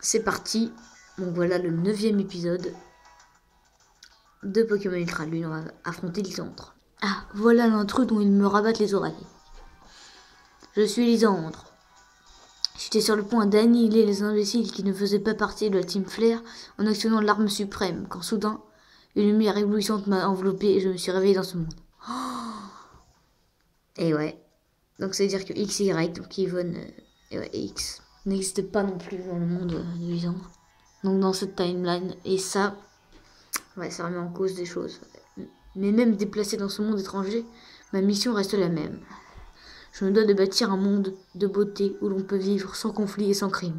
C'est parti. Donc voilà le 9e épisode de Pokémon Ultra Lune. On va affronter Lysandre. Ah, voilà l'intrus dont il me rabattent les oreilles. Je suis Lysandre. J'étais sur le point d'annihiler les imbéciles qui ne faisaient pas partie de la Team Flare en actionnant l'arme suprême, quand soudain, une lumière éblouissante m'a enveloppé et je me suis réveillé dans ce monde. Et ouais. Donc ça veut dire que XY, donc Yvonne et ouais, X, n'existe pas non plus dans le monde de Lysandre. Donc dans cette timeline. Et ça, ouais, ça remet en cause des choses. Mais même déplacé dans ce monde étranger, ma mission reste la même. Je me dois de bâtir un monde de beauté où l'on peut vivre sans conflit et sans crime.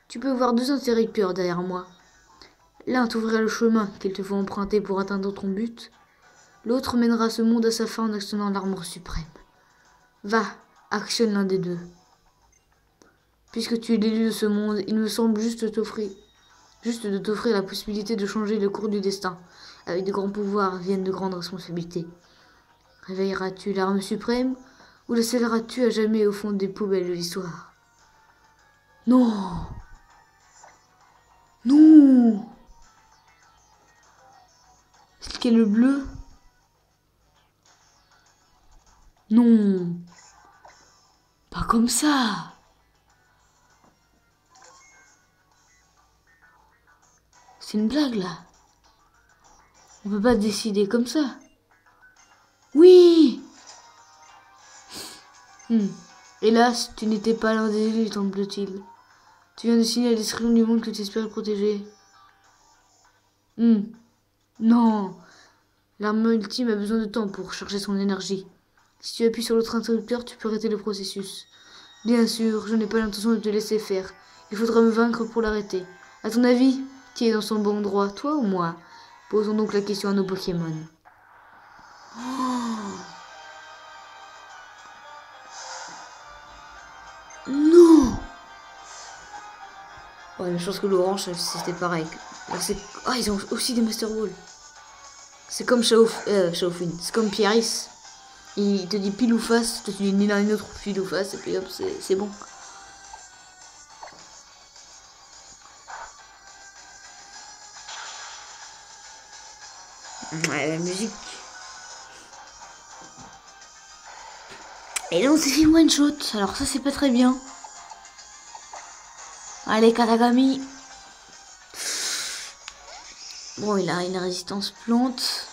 Tu peux voir deux interrupteurs derrière moi. L'un t'ouvrira le chemin qu'il te faut emprunter pour atteindre ton but. L'autre mènera ce monde à sa fin en actionnant l'armure suprême. Va, actionne l'un des deux. Puisque tu es l'élu de ce monde, il me semble juste de t'offrir la possibilité de changer le cours du destin. Avec de grands pouvoirs viennent de grandes responsabilités. Réveilleras-tu l'arme suprême ou la scelleras-tu à jamais au fond des poubelles de l'histoire? Non! Non! C'est quel le bleu? Non! Pas comme ça! C'est une blague là. On peut pas décider comme ça. Oui! Hélas, tu n'étais pas l'un des élus, semble-t-il. Tu viens de signer la description du monde que tu espérais protéger. Non! L'arme ultime a besoin de temps pour charger son énergie. Si tu appuies sur l'autre interrupteur, tu peux arrêter le processus. Bien sûr, je n'ai pas l'intention de te laisser faire. Il faudra me vaincre pour l'arrêter. À ton avis, qui est dans son bon endroit, toi ou moi? Posons donc la question à nos Pokémon. Non! Ouais, mais je pense que l'orange, c'était pareil. Là, ah, ils ont aussi des Master Balls. C'est comme Shaofin. C'est comme Pieris. Il te dit pile ou face, toi tu dis ni l'un ni l'autre, pile ou face, et puis hop, c'est bon. Ouais, la musique. Et là on s'est fait one shot, alors ça c'est pas très bien. Allez Katagami. Bon, il a une résistance plante.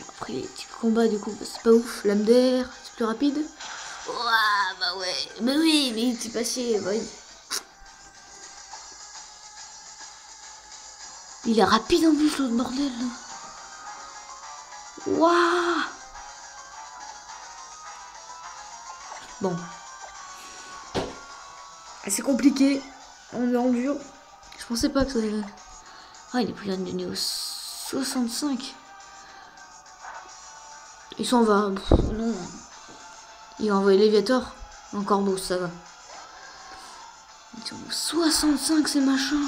Après les petits combats du coup, bah, c'est pas ouf. Lame d'air, c'est plus rapide. Ouah, bah ouais. Bah oui, mais il s'est passé, ouais. Il est rapide en plus, l'autre bordel. Waouh. Bon. C'est compliqué. On est en dur. Je pensais pas que ça... Ah, il est plus de niveau 65. Il s'en va. Non. Il a envoyé Léviator. Encore beau, ça va. 65 ces machins.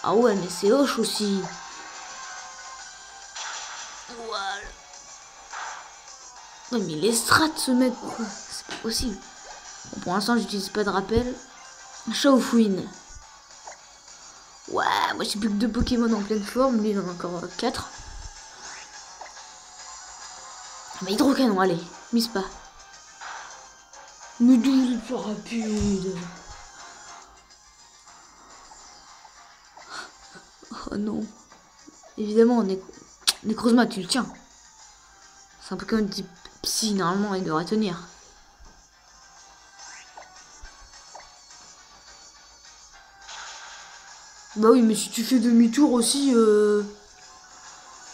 Ah ouais, mais c'est hoche aussi. Voilà. Ouais, mais il est strat ce mec, quoi. C'est pas possible. Bon, pour l'instant, j'utilise pas de rappel. Shaofin. Ouais, moi j'ai plus que 2 Pokémon en pleine forme. Lui, il en a encore 4. Mais hydrocanon, allez, mise pas. Mais il est plus rapide. Oh non. Évidemment, Necrozma, tu le tiens. C'est un Pokémon de type psy, normalement, il devrait tenir. Bah oui, mais si tu fais demi-tour aussi,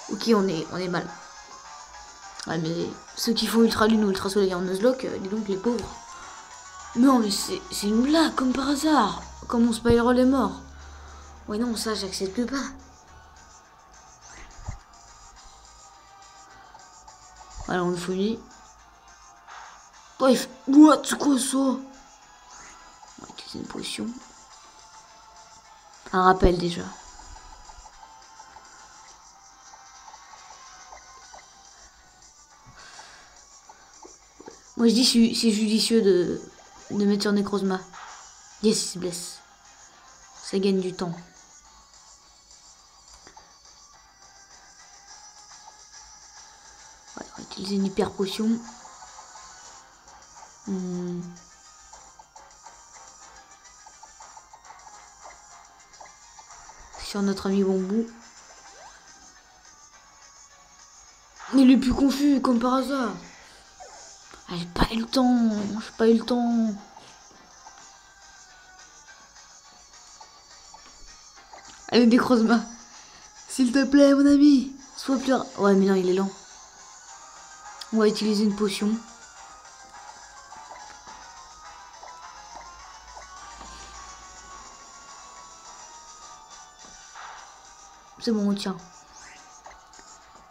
ok, on est mal. Ouais, mais ceux qui font Ultra Lune ou Ultra Soleil en Nuzlocke, dis donc les pauvres. Non, mais c'est une blague, comme par hasard. Comme mon Spyro est mort. Ouais, non, ça, j'accepte pas. Voilà, on le finit. Bref, what, c'est quoi ça? On va utiliser une potion. Un rappel déjà. Moi je dis c'est judicieux de mettre sur Necrozma. Yes, il se blesse. Ça gagne du temps. Ouais, on va utiliser une hyper potion. Sur notre ami Bambou. Il est plus confus comme par hasard. Ah, j'ai pas eu le temps. J'ai pas eu le temps. Allez, décroise-moi. S'il te plaît, mon ami. Sois plus... Ouais, mais non, il est lent. On va utiliser une potion. C'est bon, on tient.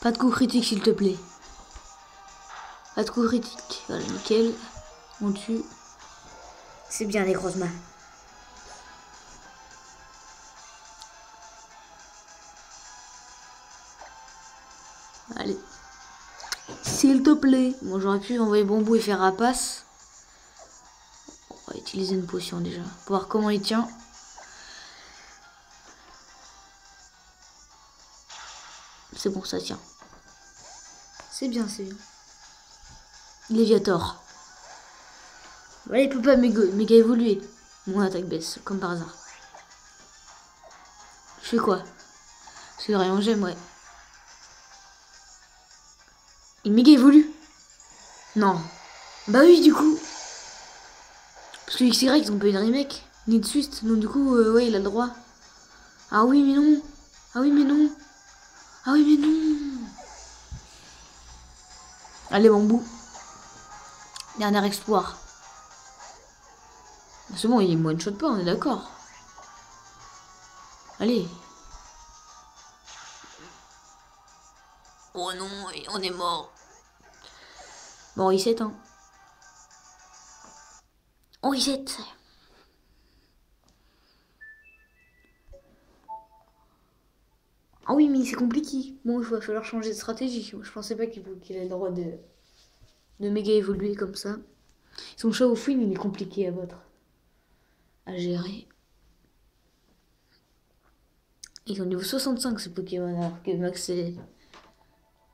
Pas de coup critique, s'il te plaît. Pas de coup critique. Voilà, nickel. On tue. C'est bien, les grosses mains. Allez. S'il te plaît. Bon, j'aurais pu envoyer Bambou et faire rapace. On va utiliser une potion déjà. Pour voir comment il tient. C'est bon, ça tient. C'est bien, c'est bien. Léviator. Voilà, il peut pas méga évoluer. Mon attaque baisse, comme par hasard. Je fais quoi? C'est le rayon gemme, ouais. Il méga évolue. Non. Bah oui, du coup. Parce que XY, ils ont pas eu de remake. Ni de suite. Donc du coup, ouais, il a le droit. Ah oui, mais non. Ah oui, mais non. Ah oui, mais non. Allez, Bambou. Dernier exploit. C'est bon, il me one-shot pas, on est d'accord. Allez. Oh non, on est mort. Bon, on reset, hein. On reset. Ah oui, mais c'est compliqué. Bon, il va falloir changer de stratégie. Je pensais pas qu'il ait le droit de méga évoluer comme ça. Son chat au fouine, il est compliqué à battre. À gérer. Ils sont niveau 65 ces Pokémon, alors que Max et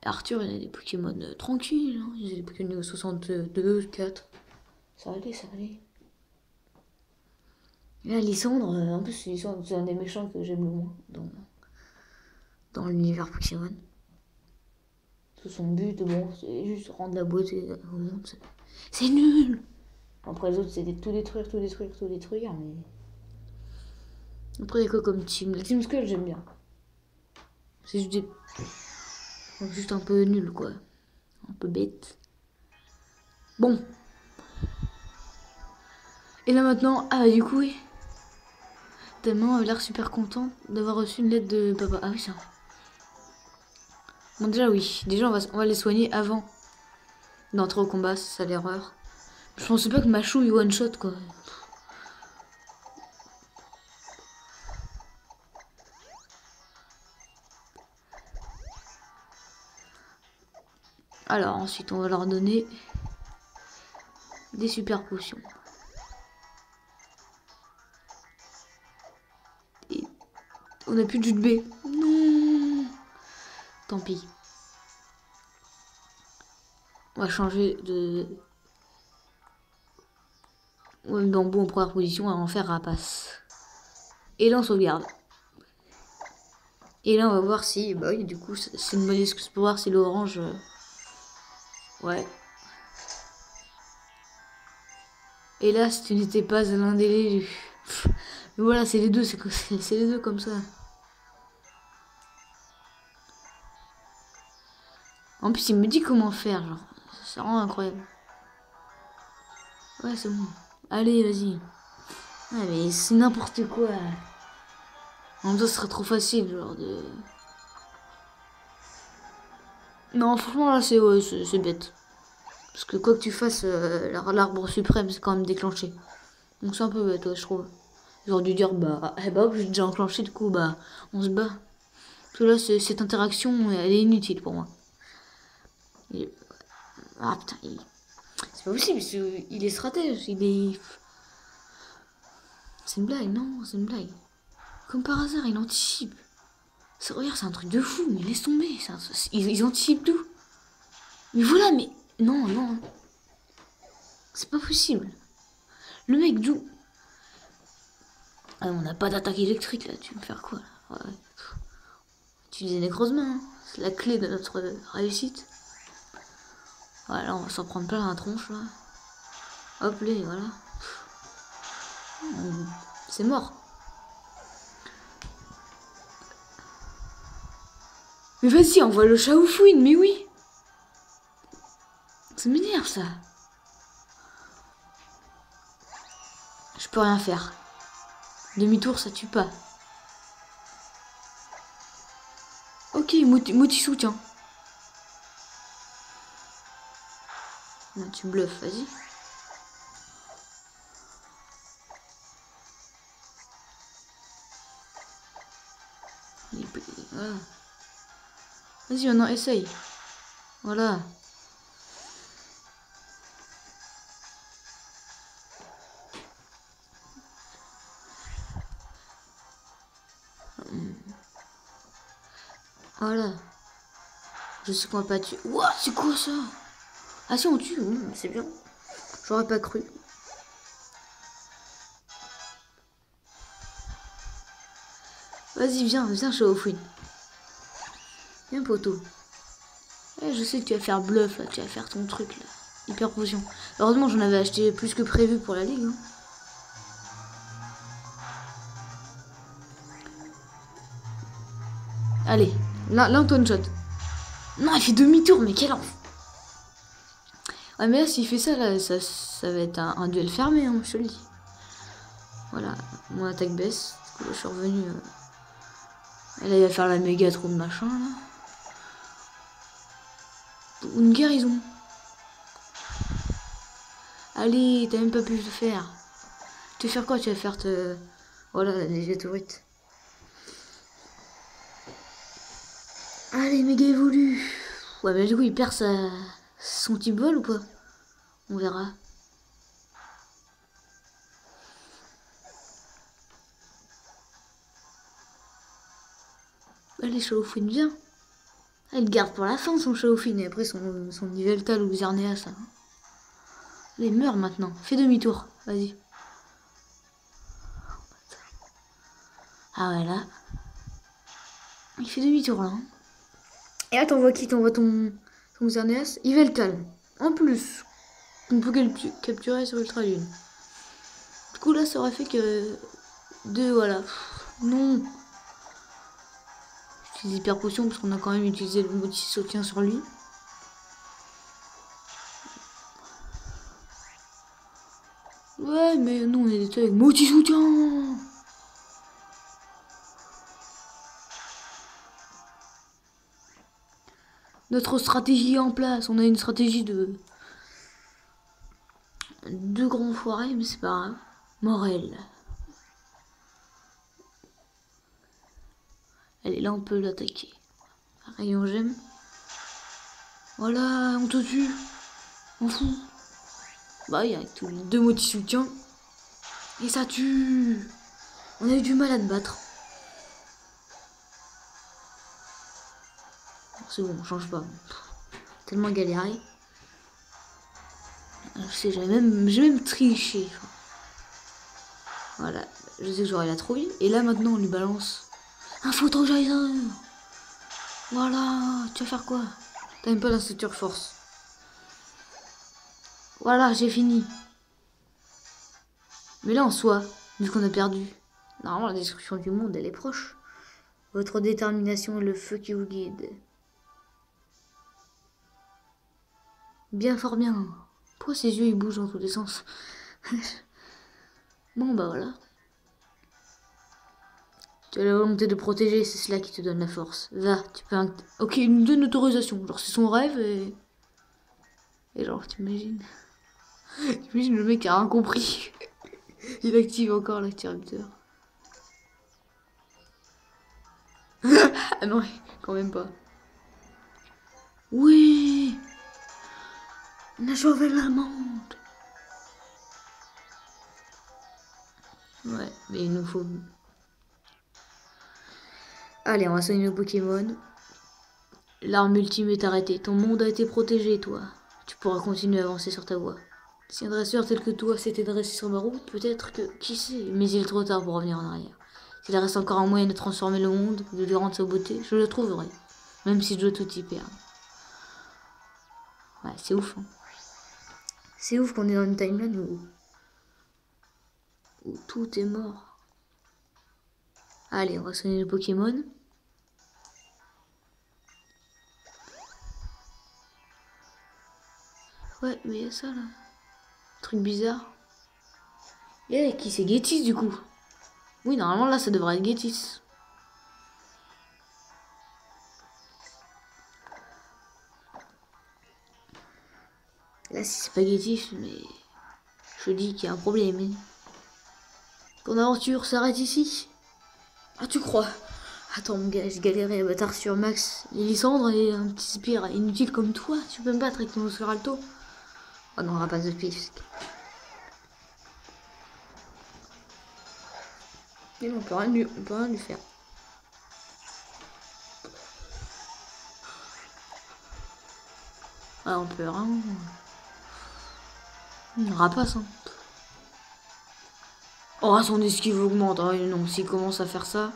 Arthur, il a des Pokémon tranquilles. Hein. Ils ont des Pokémon niveau 62, 4. Ça allait, ça allait. Et là, Lysandre, en plus, Lysandre, c'est un des méchants que j'aime le moins dans l'univers Pokémon. Son but, bon, c'est juste rendre la beauté au monde. C'est nul! Après, les autres, c'est tout détruire, mais. Après, il y a quoi comme team? La Team Skull, j'aime bien. C'est juste un peu nul, quoi. Un peu bête. Bon. Et là maintenant, ah du coup, oui. Tellement avait l'air super content d'avoir reçu une lettre de papa. Ah oui, ça. Bon, déjà, oui. Déjà, on va les soigner avant d'entrer au combat, c'est ça l'erreur. Je pensais pas que Machou il one shot, quoi. Alors, ensuite, on va leur donner des super potions. Et on a plus de jus de baie. Non. Tant pis. On va changer de... Bambou en première position, on va en faire rapace. Et là, on sauvegarde. Et là, on va voir si... Bah oui, du coup, c'est une bonne excuse pour voir si l'orange... Ouais. Et là, si tu n'étais pas l'un des élus. Mais voilà, c'est les deux, c'est les deux comme ça. En plus, il me dit comment faire, genre. C'est vraiment incroyable. Ouais, c'est bon. Allez, vas-y. Ouais, mais c'est n'importe quoi. En même temps, ce serait trop facile, genre de... Non, franchement, là, c'est bête. Parce que quoi que tu fasses, l'arbre suprême, c'est quand même déclenché. Donc c'est un peu bête, ouais, je trouve. Ils auraient dû dire, bah, j'ai déjà enclenché, du coup, bah, on se bat. Parce que là, cette interaction, elle est inutile pour moi. Ah putain, c'est pas possible, il est stratège, il est... C'est une blague, non, c'est une blague. Comme par hasard, il anticipe. Regarde, c'est un truc de fou, mais laisse tomber. Ils anticipent tout. Mais voilà, mais... Non, non. C'est pas possible. Le mec d'où... Ah, on n'a pas d'attaque électrique, là. Tu veux me faire quoi, là? Ouais. Utiliser les grosses mains. Hein. C'est la clé de notre réussite. Voilà, on va s'en prendre plein la tronche, là. Hop, là, voilà. C'est mort. Mais vas-y, envoie le chat au fouine, mais oui. Ça m'énerve, ça. Je peux rien faire. Demi-tour, ça tue pas. Ok, Moti soutien. Non, tu bluffes, vas-y. Voilà. Vas-y, maintenant, essaye. Voilà. Voilà. Je sais qu'on va pas tuer. Ouah, c'est quoi ça? Ah si, on tue, c'est bien. J'aurais pas cru. Vas-y, viens, chat au fouine. Viens, poteau. Eh, je sais que tu vas faire bluff, là. Tu vas faire ton truc, là. Hyper potion. Heureusement, j'en avais acheté plus que prévu pour la ligue. Hein. Allez, là, on one shot. Non, il fait demi-tour, mais quel enf. Ah, mais là, s'il fait ça, là, ça va être un duel fermé, hein, je te le dis. Voilà, mon attaque baisse. Du coup, là, je suis revenu. Et là, il va faire la méga trop de machin, là. Une guérison. Allez, t'as même pas pu le faire. Tu vas faire quoi? Tu vas faire te... Voilà, la négatorite. Allez, méga évolue. Ouais, mais du coup, il perd son type vol ou pas? On verra. Allez, Chaofine, viens. Ah, il garde pour la fin son Chaofine et après son Niveltal ou Xerneas. Hein. Allez, meurs maintenant. Fais demi-tour. Vas-y. Ah ouais, là. Il fait demi-tour là. Hein. Et là, t'envoies qui? T'envoies ton Xerneas? Yveltal. En plus. On peut capturer sur Ultra Lune. Du coup, là, ça aurait fait que... Deux, voilà. Non. J'utilise hyper potion parce qu'on a quand même utilisé le Moti soutien sur lui. Ouais, mais nous, on est des avec Moti soutien. Notre stratégie est en place. On a une stratégie de... Deux grands foirés, mais c'est pas grave. Morel. Allez, là, on peut l'attaquer. Rayon gemme. Voilà, on te tue. On fout. Bah, il y a tous les deux Moti soutien. Et ça tue. On a eu du mal à te battre. C'est bon, on change pas. Tellement galéré. Je sais, j'ai même triché. Voilà, je sais que j'aurais la trouille. Et là, maintenant, on lui balance un photogeyser. Voilà, tu vas faire quoi? T'as même pas la structure force. Voilà, j'ai fini. Mais là, en soi, vu qu'on a perdu, normalement, la destruction du monde, elle est proche. Votre détermination est le feu qui vous guide. Bien, fort bien. Pourquoi ses yeux, ils bougent dans tous les sens? Bon, bah voilà. Tu as la volonté de protéger, c'est cela qui te donne la force. Va, tu peux... Ok, il nous donne l'autorisation. Genre, c'est son rêve et... Et genre, t'imagines? T'imagines le mec a rien compris. Il active encore l'activateur. Ah non, quand même pas. Oui! On a sauvé la monde! Ouais, mais il nous faut... Allez, on va soigner nos Pokémon. L'arme ultime est arrêtée. Ton monde a été protégé, toi. Tu pourras continuer à avancer sur ta voie. Si un dresseur tel que toi s'était dressé sur ma route, peut-être que... Qui sait? Mais il est trop tard pour revenir en arrière. S'il reste encore un moyen de transformer le monde, de lui rendre sa beauté, je le trouverai. Même si je dois tout y perdre. Ouais, c'est ouf. Hein. C'est ouf qu'on est dans une timeline où tout est mort. Allez, on va soigner le Pokémon. Ouais, mais il y a ça là. Truc bizarre. Et qui c'est Getis du coup? Oui, normalement là ça devrait être Getis. Là si c'est pas Getis, mais je dis qu'il y a un problème. Hein. Ton aventure s'arrête ici? Ah tu crois? Attends mon gars, j'ai galéré à battre sur Max et Lysandre et un petit spire inutile comme toi. Tu peux me battre avec ton Oscaralto? Oh non, on va pas de pif. Mais non, on peut rien lui faire. Ah, on peut rien. Une rapace, hein. Oh, son esquive augmente. Oh, non, s'il commence à faire ça.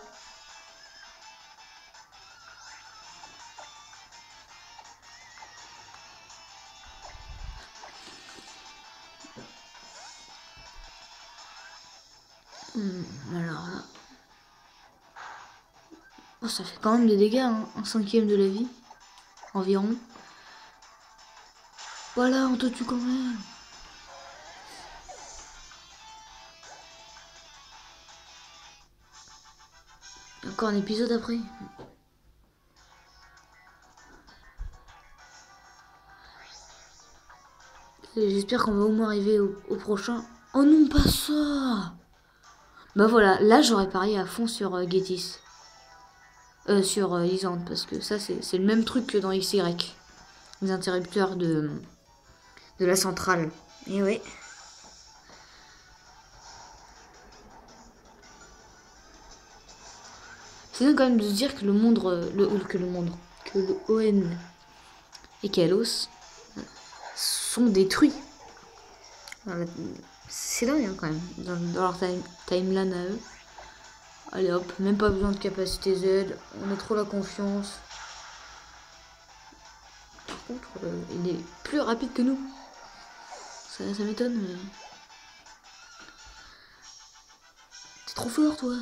Alors là. Oh, ça fait quand même des dégâts, hein. Un cinquième de la vie. Environ. Voilà, on te tue quand même. Encore un épisode après. J'espère qu'on va au moins arriver au prochain. Oh non, pas ça! Bah voilà, là j'aurais parié à fond sur Getis. Sur Lysandre, parce que ça c'est le même truc que dans XY. Les interrupteurs de la centrale. Et ouais. C'est bien quand même de se dire que le monde, que le ON et Kalos sont détruits. C'est dingue hein, quand même, dans leur timeline à eux. Allez hop, même pas besoin de capacité Z, on a trop la confiance. Par contre, il est plus rapide que nous. Ça m'étonne, mais... T'es trop fort, toi.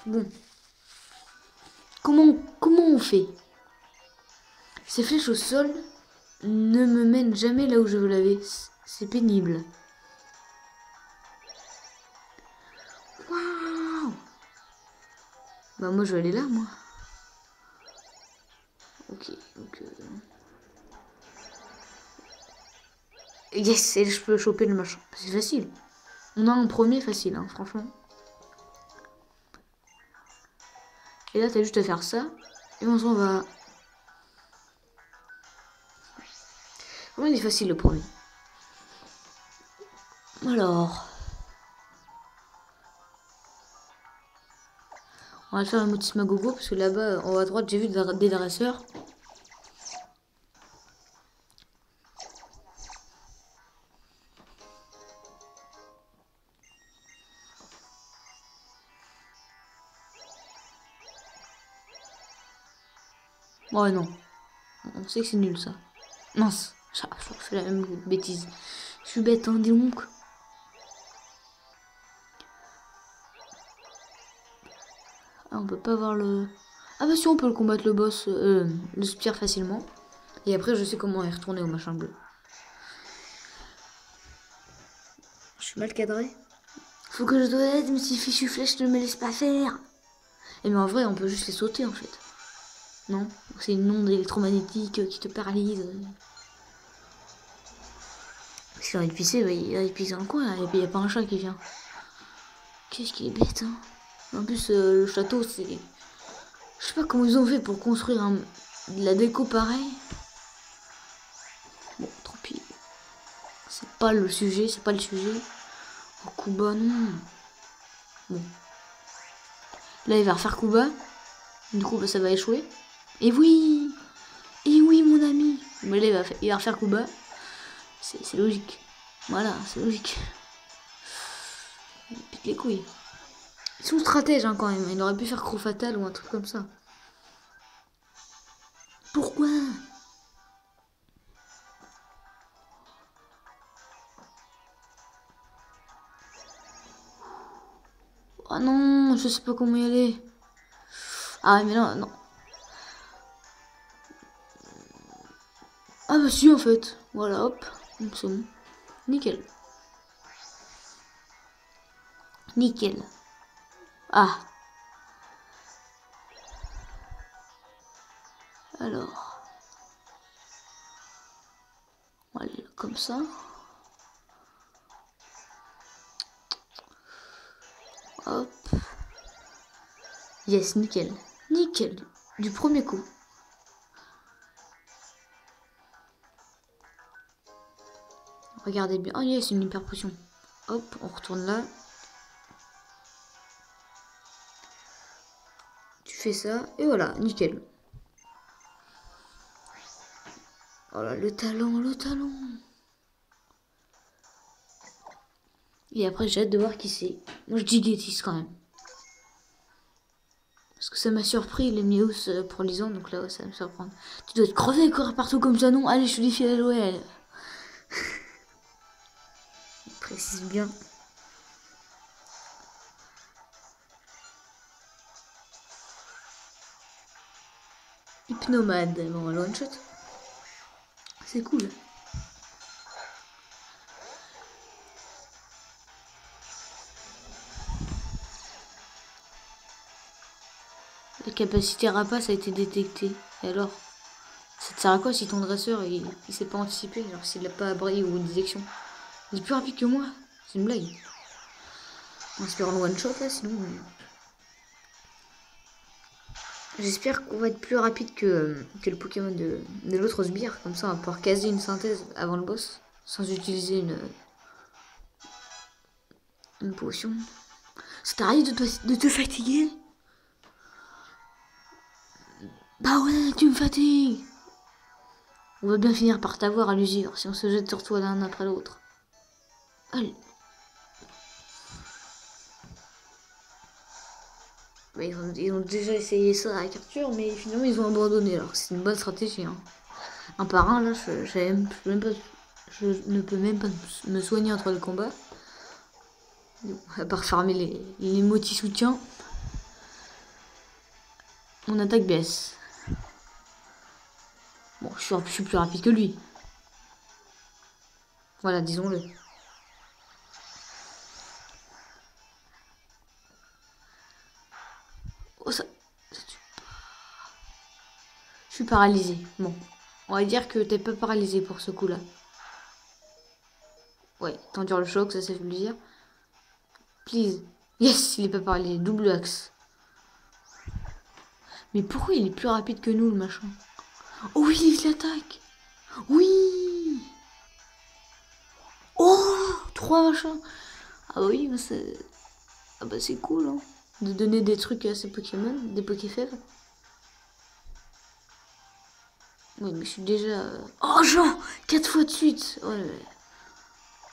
Bon. Comment on fait? Ces flèches au sol ne me mènent jamais là où je veux laver. C'est pénible. Waouh! Bah moi je vais aller là, moi. Ok, donc... Yes, et je peux choper le machin. C'est facile. On a un premier facile, hein, franchement. Et là, t'as juste à faire ça. Et on s'en va. Vraiment, il est facile le premier. Alors. On va faire un motif Magogo parce que là-bas, en haut à droite, j'ai vu des dresseurs. Oh non. On sait que c'est nul ça. Mince. Je fais la même bêtise. Je suis bête, hein, dis donc. Ah, on peut pas voir le... Ah bah si, on peut le combattre le boss, le spire facilement. Et après, je sais comment y retourner au machin bleu. Je suis mal cadré. Faut que je dois aide, mais ces fichues flèches ne me laissent pas faire. Et mais en vrai, on peut juste les sauter en fait. Non? C'est une onde électromagnétique qui te paralyse. Si on envie de pisser, bah, il pisse dans le coin, là, et puis il n'y a pas un chat qui vient. Qu'est-ce qu'il est bête, hein. En plus, le château, c'est... Je sais pas comment ils ont fait pour construire de la déco pareil. Bon, tant pis. C'est pas le sujet, c'est pas le sujet. Oh, Kuba, non. Bon. Là, il va refaire Kuba. Du coup, bah, ça va échouer. Et oui! Et oui, mon ami! Mais là, il va refaire coup bas. C'est logique. Voilà, c'est logique. Il pique les couilles. Ils sont stratèges hein, quand même. Il aurait pu faire croc fatal ou un truc comme ça. Pourquoi? Oh non, je sais pas comment y aller. Ah mais non, non. Ah bah si en fait. Voilà, hop. C'est bon. Nickel. Nickel. Ah. Alors. On va aller là, comme ça. Hop. Yes, nickel. Nickel. Du premier coup. Regardez bien. Oh yes, une hyper potion. Hop, on retourne là. Tu fais ça. Et voilà, nickel. Oh là, le talent, le talent. Et après, j'ai hâte de voir qui c'est. Moi, je dis Gétis quand même. Parce que ça m'a surpris, les Miaus pour Lisan, donc là, ouais, ça va me surprendre. Tu dois être crevé, courir partout comme ça, non? Allez, je te défie à l'OL. Il précise bien. Hypnomade, bon, le one shot. C'est cool. La capacité rapace a été détectée. Et alors? Ça te sert à quoi si ton dresseur il sait pas anticiper, genre s'il a pas abri ou une détection? Il est plus rapide que moi. C'est une blague. On espère le one shot là, sinon. J'espère qu'on va être plus rapide que le Pokémon de l'autre sbire. Comme ça, on va pouvoir caser une synthèse avant le boss sans utiliser une potion. Ça t'arrive de te fatiguer? Bah ouais, tu me fatigues. On va bien finir par t'avoir à l'usure si on se jette sur toi l'un après l'autre. Allez. Bah, ils ont déjà essayé ça avec Arthur, mais finalement ils ont abandonné. Alors c'est une bonne stratégie. Hein. Un par un, là, je ne peux même pas me soigner entre le combat. À part farmer les motis soutiens. Mon attaque baisse. Bon, je suis plus rapide que lui. Voilà, disons-le. Oh, ça tue. Je suis paralysé. Bon. On va dire que t'es pas paralysé pour ce coup-là. Ouais, t'endures le choc, ça fait plaisir. Please. Yes, il est pas paralysé. Double axe. Mais pourquoi il est plus rapide que nous, le machin? Oh oui, il attaque. Oui. Oh, 3 machins. Ah oui, bah c'est... Ah bah c'est cool, hein. De donner des trucs à ces Pokémon, des Pokéfèves. Oui, mais je suis déjà... Oh, Jean 4 fois de suite. Ouais,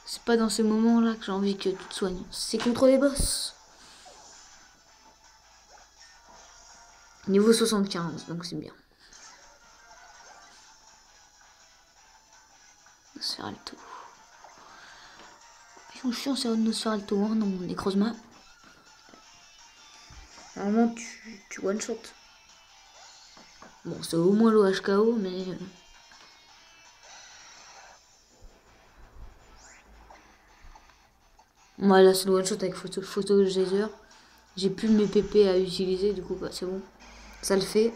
c'est pas dans ces moments-là que j'ai envie que tu te soignes. C'est contre les boss. Niveau 75, donc c'est bien. Nosferalto. Ils sont chiants, c'est Nosferalto, hein, non, Necrozma. Normalement, tu one-shot. Bon, c'est au moins l'OHKO, mais... Voilà, c'est le one-shot avec photo geyser. J'ai plus mes PP à utiliser, du coup, bah, c'est bon. Ça le fait.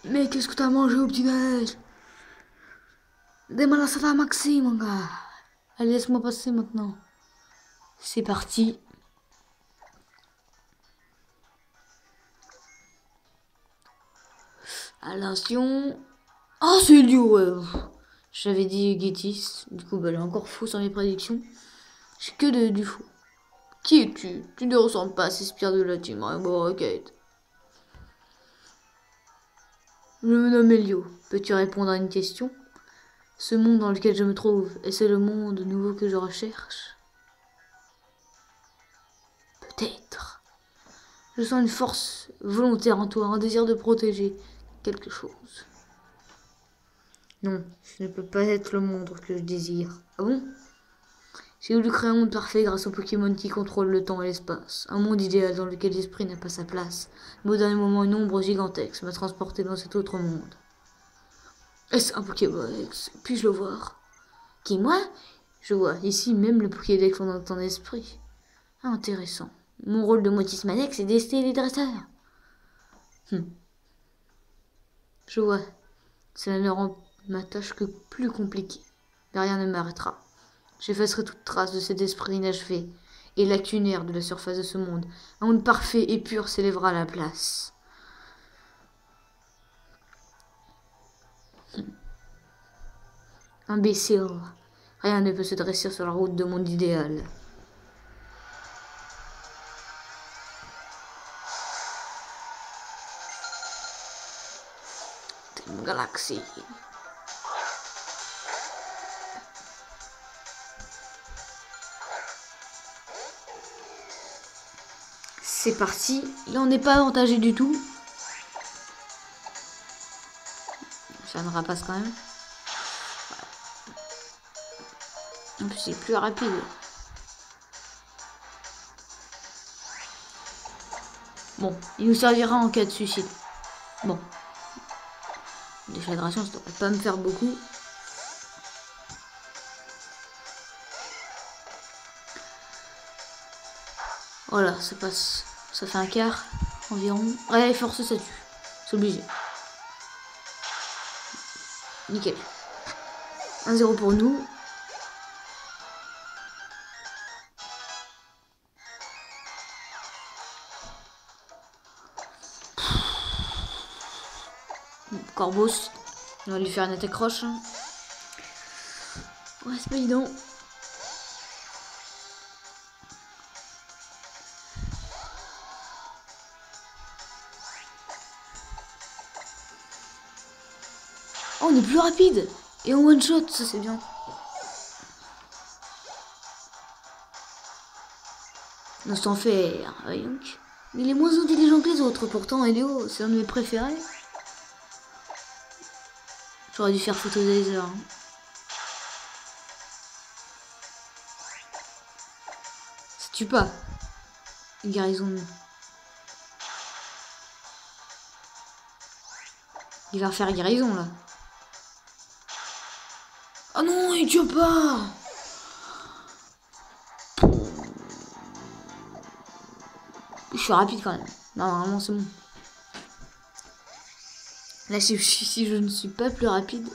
Mais qu'est-ce que t'as mangé au petit-déj? Des malasada maxi, mon gars. Allez, laisse-moi passer maintenant. C'est parti. Attention. Oh, c'est idiot, ouais. J'avais dit Gétis, du coup, bah, elle est encore faux sur mes prédictions. J'ai que du faux. Qui es-tu? Tu ne ressembles pas à ces spires de la team Rainbow Rocket. Je me nomme Elio. Peux-tu répondre à une question? Ce monde dans lequel je me trouve, est-ce le monde nouveau que je recherche? Peut-être. Je sens une force volontaire en toi, un désir de protéger quelque chose. Non, ce ne peut pas être le monde que je désire. Ah bon? J'ai voulu créer un monde parfait grâce aux Pokémon qui contrôlent le temps et l'espace. Un monde idéal dans lequel l'esprit n'a pas sa place. Mais au dernier moment, une ombre gigantesque m'a transporté dans cet autre monde. Est-ce un Pokédex? Puis-je le voir? Qui, moi? Je vois ici même le Pokédex dans ton esprit. Ah, intéressant. Mon rôle de Motis Manex est d'ester les dresseurs. Je vois. Cela ne rend ma tâche que plus compliquée. Mais rien ne m'arrêtera. J'effacerai toute trace de cet esprit inachevé et lacunaire de la surface de ce monde. Un monde parfait et pur s'élèvera à la place. Imbécile. Rien ne peut se dresser sur la route de mon idéal. Team Galaxy. C'est parti. Là, on n'est pas avantagé du tout. Ça ne rapace quand même. En plus, c'est plus rapide. Bon, il nous servira en cas de suicide. Bon. Déflagration, ça devrait pas me faire beaucoup. Voilà, ça passe. Ça fait un quart environ. Ouais, force, ça tue. C'est obligé. Nickel. 1-0 pour nous. Corbos. On va lui faire une attaque roche. Ouais, c'est pas évident. Oh, on est plus rapide. Et en one shot, ça c'est bien. On s'en fait, rien que. Mais il est moins intelligent que les autres, pourtant, Elio, c'est un de mes préférés. J'aurais dû faire photo laser. Hein. Ça tue pas. Guérison. Il va refaire guérison là. Ah non, il tue pas. Je suis rapide quand même. Non, vraiment, c'est bon. Là, si je ne suis pas plus rapide,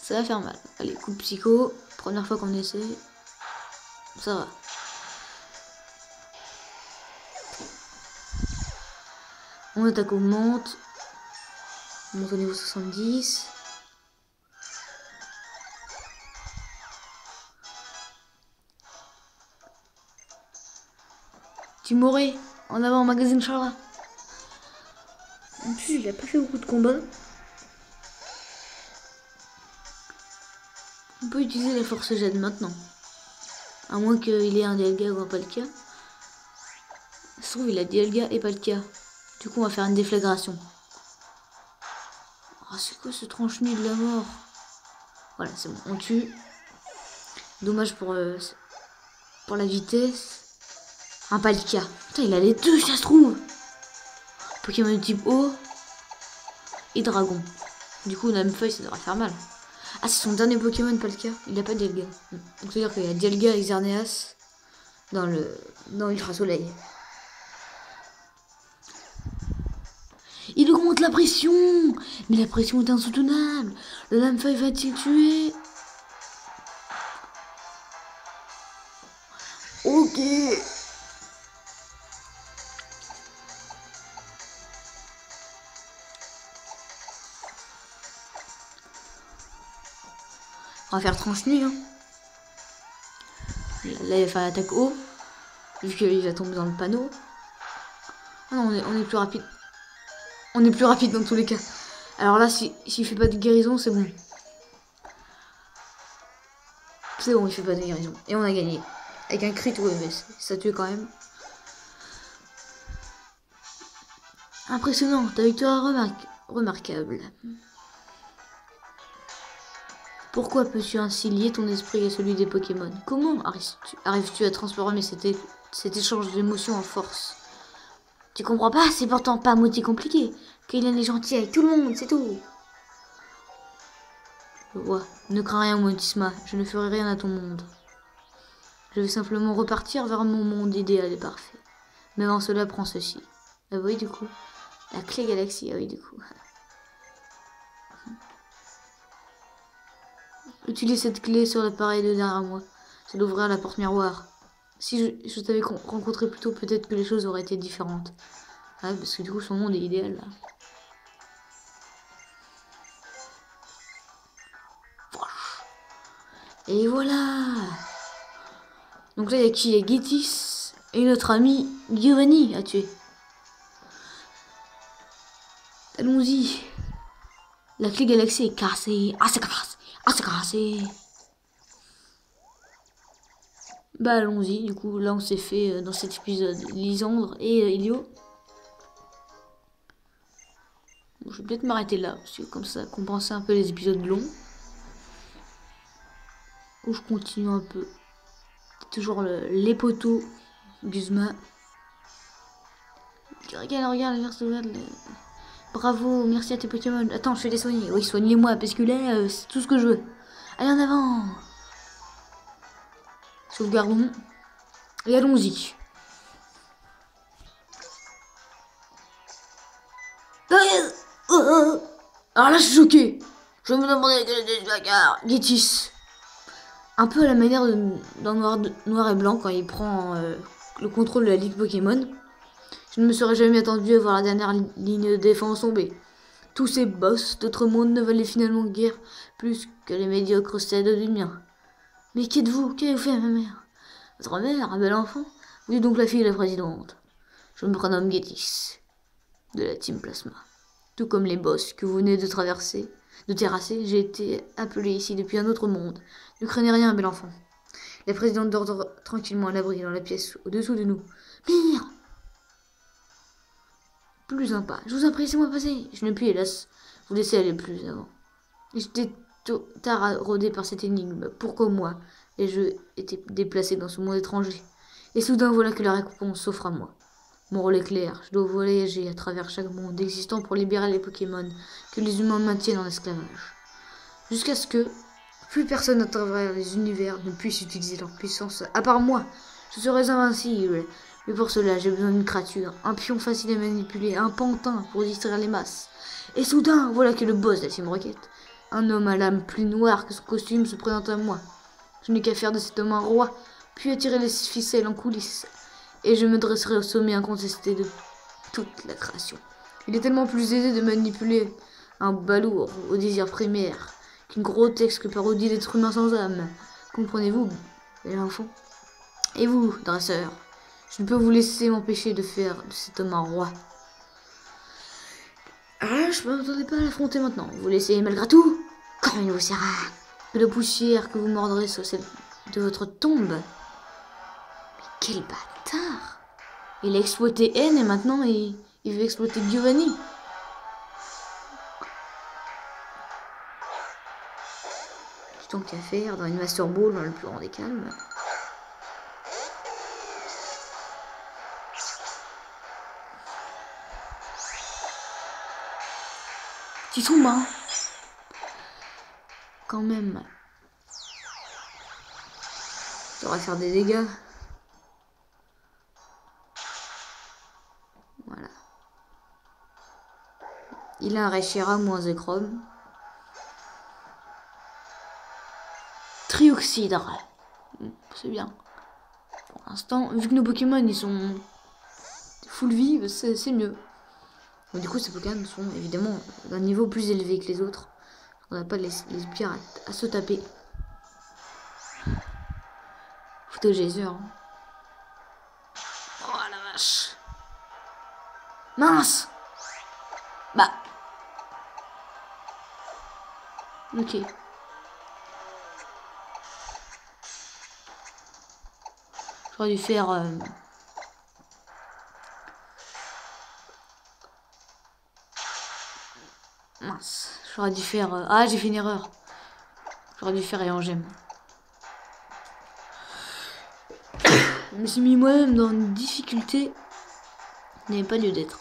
ça va faire mal. Allez, coup de psycho. Première fois qu'on essaie. Ça va. Mon attaque augmente. On monte au niveau 70. Timoré, en avant, magazine Charla. En plus, il a pas fait beaucoup de combats. On peut utiliser la force jet maintenant. À moins qu'il ait un Dialga ou un Palkia. Ça se trouve, il a Dialga et Palkia. Du coup, on va faire une déflagration. Oh, c'est quoi ce tranche-nu de la mort? Voilà, c'est bon, on tue. Dommage pour la vitesse. Un Palkia. Putain, il a les deux, ça se trouve. Pokémon de type eau et dragon. Du coup, Namefeuille, ça devrait faire mal. Ah, c'est son dernier Pokémon, Palkia. Il n'a pas de Dialga. Donc, c'est-à-dire qu'il y a Dialga et Xerneas dans Ultra Soleil. Il augmente la pression. Mais la pression est insoutenable. Le Namefeuille va-t-il tuer? Ok. On va faire tranche-nuit. Hein. Là, il va faire l'attaque haut. Vu qu'il va tomber dans le panneau. Ah non, on est plus rapide. On est plus rapide dans tous les cas. Alors là, s'il fait pas de guérison, c'est bon. C'est bon, il fait pas de guérison. Et on a gagné. Avec un crit, ouais, mais ça tue quand même. Impressionnant, ta victoire remarquable. Pourquoi peux-tu ainsi lier ton esprit à celui des Pokémon? Comment arrives-tu à transformer cet échange d'émotions en force? Tu comprends pas, c'est pourtant pas moitié compliqué. Kylian est gentil avec tout le monde, c'est tout. Je vois. Ne crains rien, Motisma, je ne ferai rien à ton monde. Je vais simplement repartir vers mon monde idéal et parfait. Mais avant cela, prends ceci. Ah oui, du coup. La clé galaxie, ah oui, du coup. Utilise cette clé sur l'appareil de derrière moi. Ça doit ouvrir la porte miroir. Si je t'avais rencontré plus tôt, peut-être que les choses auraient été différentes. Ouais, parce que du coup, son monde est idéal, là. Et voilà. Donc là, il y a qui? Il y a Gétis et notre ami Giovanni à tuer. Allons-y. La clé galaxie est cassée. Ah, c'est cassé. Ah, c'est cassé. Bah, allons-y. Du coup, là, on s'est fait dans cet épisode Lysandre et Elio. Bon, je vais peut-être m'arrêter là, parce que comme ça, compenser un peu les épisodes longs. Ou je continue un peu. Toujours les poteaux. Guzma. Regarde. Bravo, merci à tes Pokémon. Attends, je vais les soigner. Oui, soignez-moi, parce que là, c'est tout ce que je veux. Allez, en avant. Sauvegardons. Et allons-y. Alors là, je suis choqué. Je me demandais quel était ce placard. Gétis. Un peu à la manière dans Noir et Blanc, quand il prend le contrôle de la Ligue Pokémon. Je ne me serais jamais attendu à voir la dernière ligne de défense tomber. Tous ces boss d'autres mondes ne valaient finalement guère plus que les médiocres cèdes du mien. Mais qu'êtes-vous? Qu'avez-vous fait à ma mère? Votre mère, un bel enfant? Vous êtes donc la fille de la présidente. Je me prénomme Gétis, de la Team Plasma. Tout comme les boss que vous venez de terrasser, j'ai été appelé ici depuis un autre monde. Ne craignez rien, bel enfant. La présidente dort tranquillement à l'abri dans la pièce au-dessous de nous. Pire! Plus sympa. Je vous en prie, laissez-moi passer. Je ne puis, hélas, vous laisser aller plus avant. J'étais taraudé par cette énigme. Pourquoi moi? Ai-je été déplacé dans ce monde étranger? Et soudain, voilà que la récompense s'offre à moi. Mon rôle est clair. Je dois voyager à travers chaque monde existant pour libérer les Pokémon que les humains maintiennent en esclavage. Jusqu'à ce que plus personne à travers les univers ne puisse utiliser leur puissance à part moi. Je serais invincible. Mais pour cela, j'ai besoin d'une créature, un pion facile à manipuler, un pantin pour distraire les masses. Et soudain, voilà que le boss de la Team Rocket, un homme à l'âme plus noire que son costume, se présente à moi. Je n'ai qu'à faire de cet homme un roi, puis attirer les ficelles en coulisses, et je me dresserai au sommet incontesté de toute la création. Il est tellement plus aisé de manipuler un balourd au désir primaire qu'une grotesque parodie d'être humain sans âme. Comprenez-vous, bel enfant? Et vous, dresseur? Je ne peux vous laisser m'empêcher de faire de cet homme un roi. Ah, je ne m'attendais pas à l'affronter maintenant. Vous laissez malgré tout? Quand il vous sera que la poussière que vous mordrez sur celle de votre tombe. Mais quel bâtard! Il a exploité N et maintenant il veut exploiter Giovanni. J'ai tant qu'à faire dans une Master Ball dans le plus grand des calmes. Petit sous-marin. Quand même. Ça va faire des dégâts. Voilà. Il a un Reshira moins Zekrom. Trioxydre. C'est bien. Pour l'instant, vu que nos Pokémon ils sont full vie, c'est mieux. Donc, du coup, ces Pokémon sont évidemment d'un niveau plus élevé que les autres. On n'a pas les pirates à se taper. Crypto Geyser. Oh la vache. Mince. Bah. Ok. J'aurais dû faire... Mince. J'aurais dû faire... Ah, j'ai fait une erreur. J'aurais dû faire et en gemme. Je me suis mis moi-même dans une difficulté. Il n'y avait pas lieu d'être.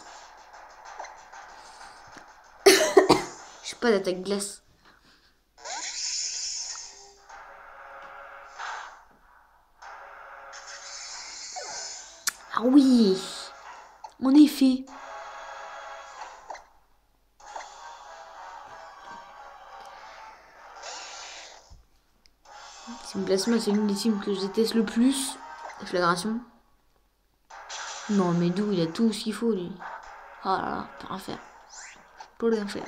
J'ai pas d'attaque glace. Ah oui. En effet. Team Plasma, c'est l'une des teams que je déteste le plus. Flagration. Non, mais d'où il a tout ce qu'il faut, lui. Ah là là, peut rien faire. Peut rien faire.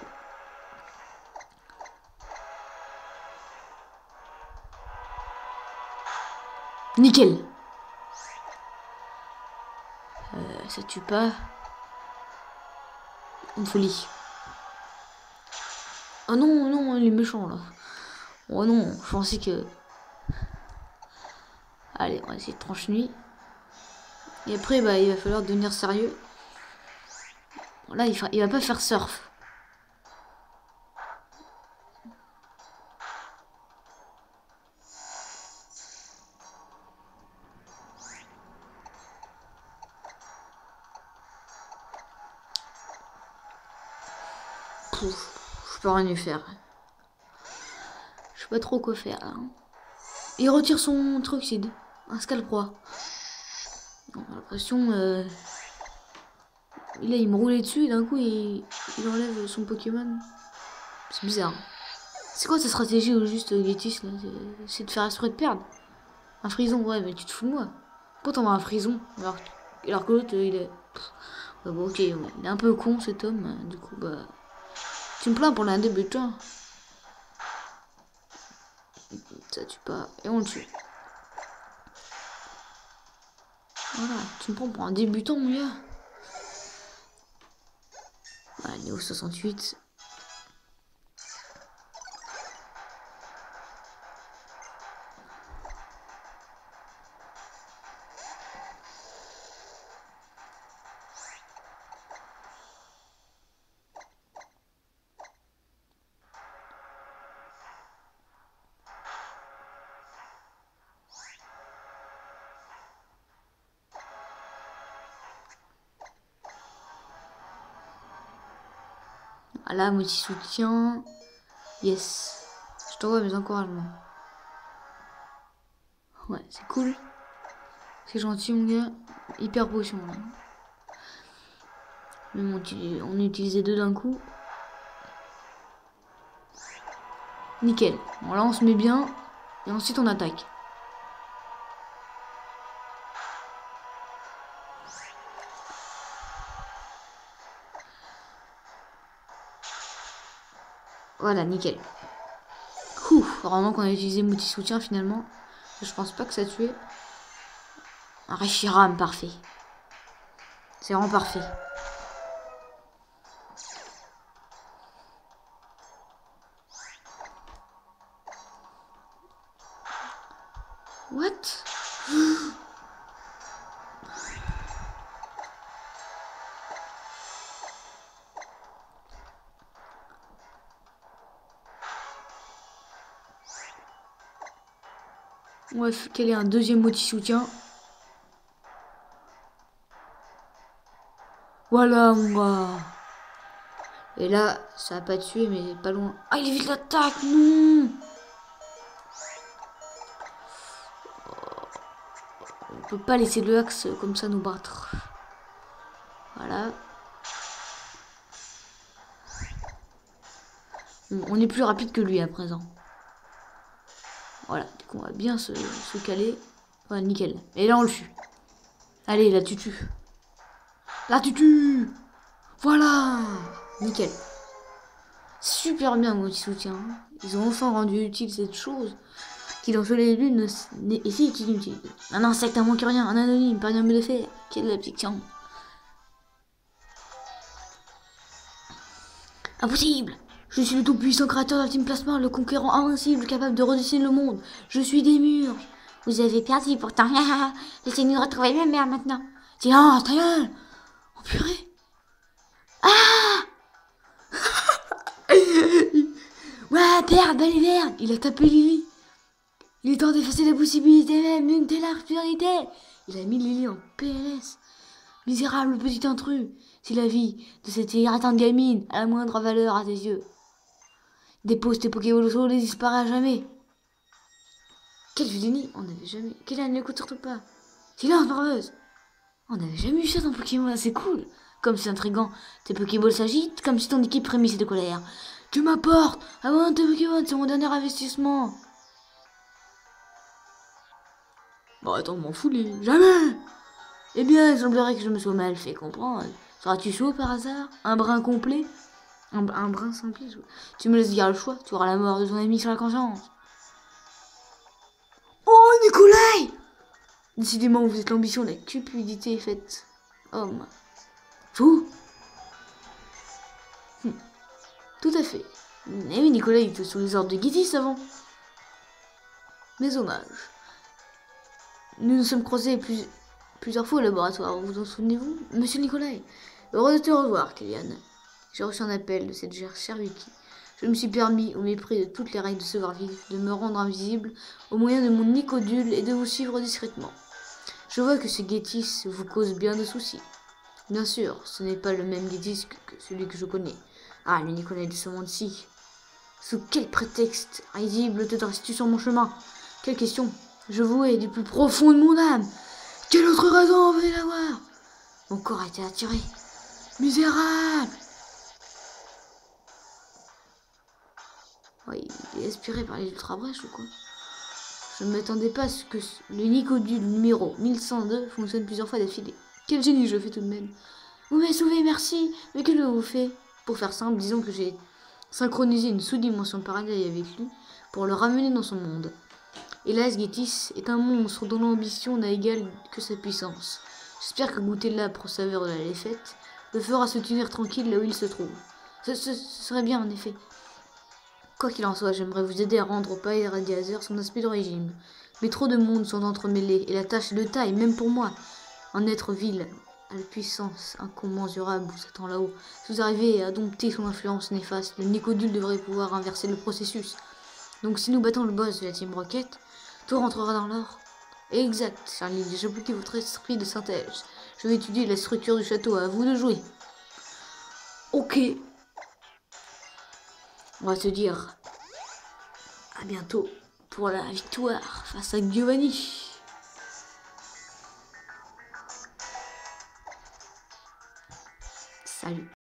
Nickel. Ça tue pas. Une folie. Ah non, non, il est méchant, là. Oh non, je pensais que... Allez, on va essayer de trancher nuit. Et après, bah, il va falloir devenir sérieux. Là, il va pas faire surf. Pouf, je peux rien lui faire. Je sais pas trop quoi faire, là. Il retire son Truxide. Un Scalproie. J'ai l'impression... Là, il me roulait dessus et d'un coup, il enlève son Pokémon. C'est bizarre. C'est quoi sa stratégie au juste, Gétis, là? C'est de faire exprès de perdre. Un frison, ouais, mais tu te fous de moi. Pourquoi t'en as un frison alors que l'autre, il est... Ouais, bon, ok, ouais. Il est un peu con, cet homme. Du coup, bah... Tu me plains pour l'un débutant. Ça tue pas. Et on le tue. Voilà, tu me prends pour un débutant, mon gars. Voilà, niveau 68. Voilà, multi-soutien. Yes. Je t'envoie mes encouragements. Ouais, c'est cool. C'est gentil, mon gars. Hyper potion, là. Mais bon, on utilisait deux d'un coup. Nickel. Bon, là, on se met bien. Et ensuite, on attaque. Voilà, nickel. Ouf, vraiment qu'on a utilisé multi-soutien, finalement. Je pense pas que ça tuait. Un Reshiram, parfait. C'est vraiment parfait. What? On va caler un deuxième multi-soutien. Voilà, mon gars. Et là, ça a pas tué, mais pas loin. Ah, il évite l'attaque, non! On peut pas laisser le axe comme ça nous battre. Voilà. On est plus rapide que lui à présent. Voilà, du coup on va bien se caler. Voilà, nickel. Et là on le tue. Allez, là tu tues. Là tu tues. Voilà. Nickel. Super bien mon petit soutien. Ils ont enfin rendu utile cette chose. Qu'il en soit les lunes, ici est inutile. Un insecte, un moins que rien, un anonyme, pas rien de faire. Quelle la fiction. Impossible! Je suis le tout-puissant créateur d'Ultime Plasma, le conquérant invincible, capable de redessiner le monde. Je suis des murs. Vous avez perdu pourtant. Laissez-nous retrouver ma mère maintenant. Silence, ta gueule! Oh purée! Ouais, père, belle et verte! Il a tapé Lily. Il est temps d'effacer la possibilité même d'une telle absurdité. Il a mis Lily en PLS. Misérable petit intrus. Si la vie de cette irritante gamine a la moindre valeur à tes yeux, dépose tes Pokéballs au sol et disparaît à jamais. Quel génie! On n'avait jamais. Kélan, n'écoute surtout pas. Silence, barbeuse! On n'avait jamais eu ça dans Pokémon, c'est cool. Comme c'est intriguant, tes Pokéballs s'agitent comme si ton équipe frémissait de colère. Tu m'apportes! Abandonne tes Pokémon, c'est mon dernier investissement. Bon, attends, m'en fous, les... Jamais! Eh bien, il semblerait que je me sois mal fait comprendre. Seras-tu chaud par hasard? Un brin complet? Un brin sans pile? Tu me laisses dire le choix, tu auras la mort de ton ami sur la conscience. Oh, Nikolai! Décidément, vous êtes l'ambition de la cupidité faite homme. Vous? Tout à fait. Eh oui, Nicolas, il était sous les ordres de Guitis avant. Mais hommage. Nous nous sommes croisés plusieurs fois au laboratoire, vous en souvenez-vous? Monsieur Nicolai, heureux de te revoir, Kélian. J'ai reçu un appel de cette chère Vicky. Je me suis permis, au mépris de toutes les règles de savoir-vivre, de me rendre invisible au moyen de mon nicodule et de vous suivre discrètement. Je vois que ce Guétis vous cause bien de soucis. Bien sûr, ce n'est pas le même Guétis que celui que je connais. Ah, le Nicolai de ce monde-ci. Sous quel prétexte risible te dresses-tu sur mon chemin? Quelle question? Je vous hais du plus profond de mon âme. Quelle autre raison venez l'avoir? Mon corps a été attiré. Misérable! Ouais, il est aspiré par les ultra-brèches ou quoi? Je ne m'attendais pas à ce que le nicodule numéro 1102 fonctionne plusieurs fois d'affilée. Quel génie je fais tout de même. Vous m'avez sauvé, merci. Mais que je vous fais? Pour faire simple, disons que j'ai synchronisé une sous-dimension parallèle avec lui pour le ramener dans son monde. Hélas, Guétis est un monstre dont l'ambition n'a égal que sa puissance. J'espère que goûter l'âpre saveur de la défaite le fera se tenir tranquille là où il se trouve. Ce serait bien, en effet. Quoi qu'il en soit, j'aimerais vous aider à rendre au palais radiateur son aspect d'origine. Mais trop de mondes sont entremêlés, et la tâche est de taille, même pour moi. Un être vil, à la puissance incommensurable vous attend là-haut. Si vous arrivez à dompter son influence néfaste, le Nicodule devrait pouvoir inverser le processus. Donc si nous battons le boss de la Team Rocket, tout rentrera dans l'ordre. Exact, Charlie, j'ai bloqué votre esprit de synthèse. Je vais étudier la structure du château, à vous de jouer. Ok. On va se dire à bientôt pour la victoire face à Giovanni. Salut.